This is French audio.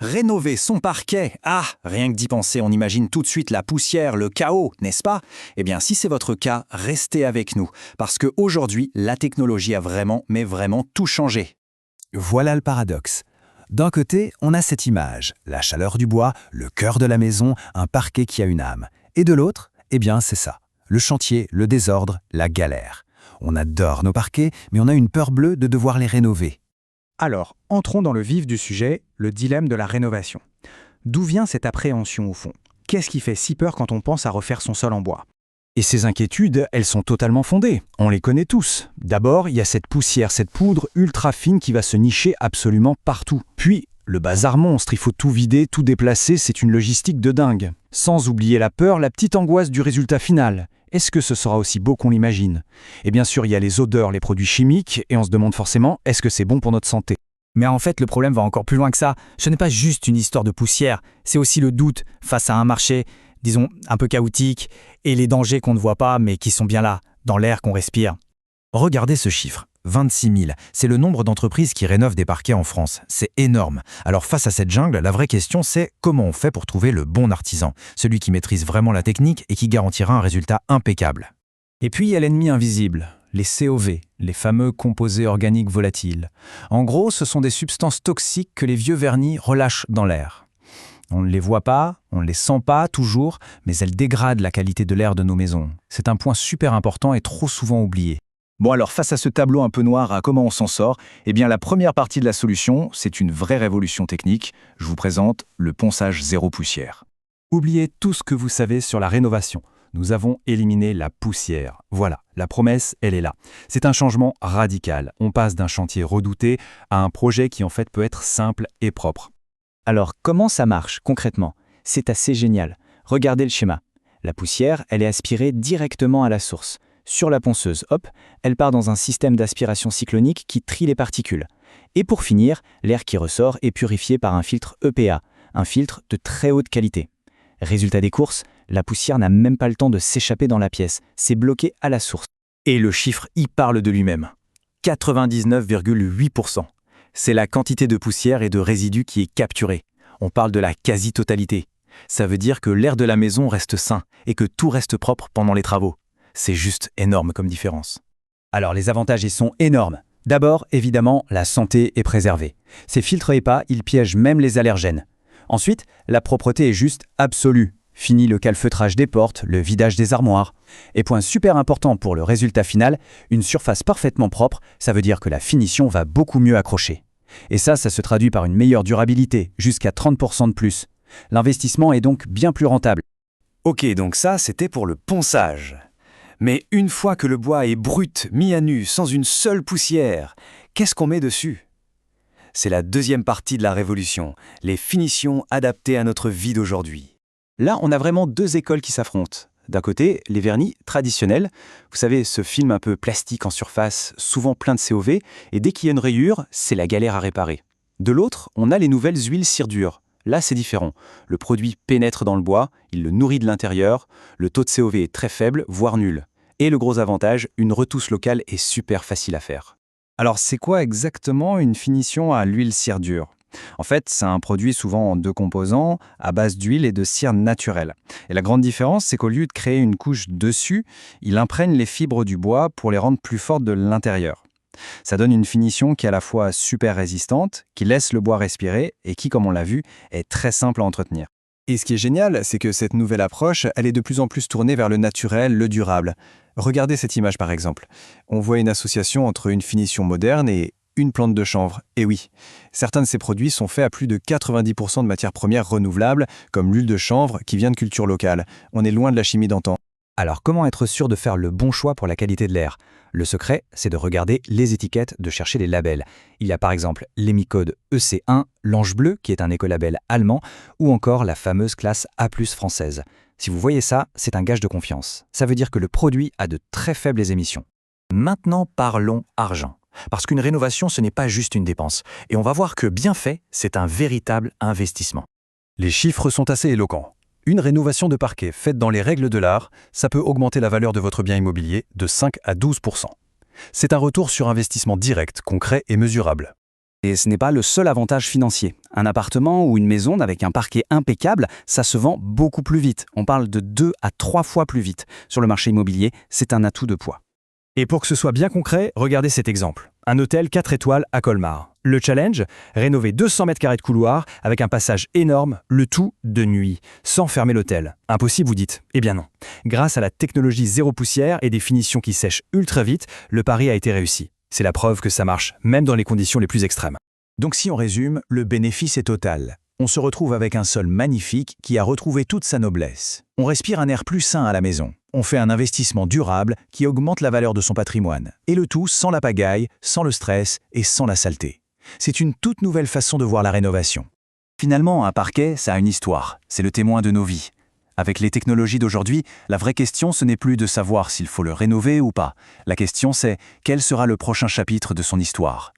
Rénover son parquet, rien que d'y penser, on imagine tout de suite la poussière, le chaos, n'est-ce pas? Eh bien, si c'est votre cas, restez avec nous, parce qu'aujourd'hui, la technologie a vraiment, mais vraiment tout changé. Voilà le paradoxe. D'un côté, on a cette image, la chaleur du bois, le cœur de la maison, un parquet qui a une âme. Et de l'autre, eh bien c'est ça, le chantier, le désordre, la galère. On adore nos parquets, mais on a une peur bleue de devoir les rénover. Alors, entrons dans le vif du sujet, le dilemme de la rénovation. D'où vient cette appréhension au fond? Qu'est-ce qui fait si peur quand on pense à refaire son sol en bois? Et ces inquiétudes, elles sont totalement fondées. On les connaît tous. D'abord, il y a cette poussière, cette poudre ultra fine qui va se nicher absolument partout. Puis, le bazar monstre, il faut tout vider, tout déplacer, c'est une logistique de dingue. Sans oublier la peur, la petite angoisse du résultat final. Est-ce que ce sera aussi beau qu'on l'imagine? Et bien sûr, il y a les odeurs, les produits chimiques, et on se demande forcément, est-ce que c'est bon pour notre santé? Mais en fait, le problème va encore plus loin que ça. Ce n'est pas juste une histoire de poussière, c'est aussi le doute face à un marché, disons, un peu chaotique, et les dangers qu'on ne voit pas, mais qui sont bien là, dans l'air qu'on respire. Regardez ce chiffre, 26 000. C'est le nombre d'entreprises qui rénovent des parquets en France. C'est énorme. Alors face à cette jungle, la vraie question c'est comment on fait pour trouver le bon artisan, celui qui maîtrise vraiment la technique et qui garantira un résultat impeccable. Et puis il y a l'ennemi invisible, les COV, les fameux composés organiques volatiles. En gros, ce sont des substances toxiques que les vieux vernis relâchent dans l'air. On ne les voit pas, on ne les sent pas toujours, mais elles dégradent la qualité de l'air de nos maisons. C'est un point super important et trop souvent oublié. Bon alors, face à ce tableau un peu noir à comment on s'en sort, eh bien la première partie de la solution, c'est une vraie révolution technique. Je vous présente le ponçage zéro poussière. Oubliez tout ce que vous savez sur la rénovation. Nous avons éliminé la poussière. Voilà, la promesse, elle est là. C'est un changement radical. On passe d'un chantier redouté à un projet qui en fait peut être simple et propre. Alors, comment ça marche concrètement? C'est assez génial. Regardez le schéma. La poussière, elle est aspirée directement à la source. Sur la ponceuse, hop, elle part dans un système d'aspiration cyclonique qui trie les particules. Et pour finir, l'air qui ressort est purifié par un filtre EPA, un filtre de très haute qualité. Résultat des courses, la poussière n'a même pas le temps de s'échapper dans la pièce, c'est bloqué à la source. Et le chiffre y parle de lui-même. 99,8%. C'est la quantité de poussière et de résidus qui est capturée. On parle de la quasi-totalité. Ça veut dire que l'air de la maison reste sain et que tout reste propre pendant les travaux. C'est juste énorme comme différence. Alors les avantages y sont énormes. D'abord, évidemment, la santé est préservée. Ces filtres EPA, ils piègent même les allergènes. Ensuite, la propreté est juste absolue. Fini le calfeutrage des portes, le vidage des armoires. Et point super important pour le résultat final, une surface parfaitement propre, ça veut dire que la finition va beaucoup mieux accrocher. Et ça se traduit par une meilleure durabilité, jusqu'à 30% de plus. L'investissement est donc bien plus rentable. Ok, donc ça, c'était pour le ponçage. Mais une fois que le bois est brut, mis à nu, sans une seule poussière, qu'est-ce qu'on met dessus? C'est la deuxième partie de la révolution, les finitions adaptées à notre vie d'aujourd'hui. Là, on a vraiment deux écoles qui s'affrontent. D'un côté, les vernis traditionnels, vous savez, ce film un peu plastique en surface, souvent plein de COV, et dès qu'il y a une rayure, c'est la galère à réparer. De l'autre, on a les nouvelles huiles cire dure. Là, c'est différent. Le produit pénètre dans le bois, il le nourrit de l'intérieur, le taux de COV est très faible, voire nul. Et le gros avantage, une retouche locale est super facile à faire. Alors, c'est quoi exactement une finition à l'huile cire dure? En fait, c'est un produit souvent en deux composants, à base d'huile et de cire naturelle. Et la grande différence, c'est qu'au lieu de créer une couche dessus, il imprègne les fibres du bois pour les rendre plus fortes de l'intérieur. Ça donne une finition qui est à la fois super résistante, qui laisse le bois respirer et qui, comme on l'a vu, est très simple à entretenir. Et ce qui est génial, c'est que cette nouvelle approche, elle est de plus en plus tournée vers le naturel, le durable. Regardez cette image par exemple. On voit une association entre une finition moderne et une plante de chanvre. Et oui, certains de ces produits sont faits à plus de 90% de matières premières renouvelables, comme l'huile de chanvre qui vient de culture locale. On est loin de la chimie d'antan. Alors comment être sûr de faire le bon choix pour la qualité de l'air? Le secret, c'est de regarder les étiquettes, de chercher les labels. Il y a par exemple l'Emicode EC1, l'Ange Bleu, qui est un écolabel allemand, ou encore la fameuse classe A+ française. Si vous voyez ça, c'est un gage de confiance. Ça veut dire que le produit a de très faibles émissions. Maintenant, parlons argent. Parce qu'une rénovation, ce n'est pas juste une dépense. Et on va voir que bien fait, c'est un véritable investissement. Les chiffres sont assez éloquents. Une rénovation de parquet faite dans les règles de l'art, ça peut augmenter la valeur de votre bien immobilier de 5 à 12%. C'est un retour sur investissement direct, concret et mesurable. Et ce n'est pas le seul avantage financier. Un appartement ou une maison avec un parquet impeccable, ça se vend beaucoup plus vite. On parle de 2 à 3 fois plus vite. Sur le marché immobilier, c'est un atout de poids. Et pour que ce soit bien concret, regardez cet exemple. Un hôtel 4 étoiles à Colmar. Le challenge, rénover 200 mètres carrés de couloir avec un passage énorme, le tout de nuit, sans fermer l'hôtel. Impossible, vous dites? Eh bien non. Grâce à la technologie zéro poussière et des finitions qui sèchent ultra vite, le pari a été réussi. C'est la preuve que ça marche, même dans les conditions les plus extrêmes. Donc si on résume, le bénéfice est total. On se retrouve avec un sol magnifique qui a retrouvé toute sa noblesse. On respire un air plus sain à la maison. On fait un investissement durable qui augmente la valeur de son patrimoine. Et le tout sans la pagaille, sans le stress et sans la saleté. C'est une toute nouvelle façon de voir la rénovation. Finalement, un parquet, ça a une histoire. C'est le témoin de nos vies. Avec les technologies d'aujourd'hui, la vraie question, ce n'est plus de savoir s'il faut le rénover ou pas. La question, c'est quel sera le prochain chapitre de son histoire.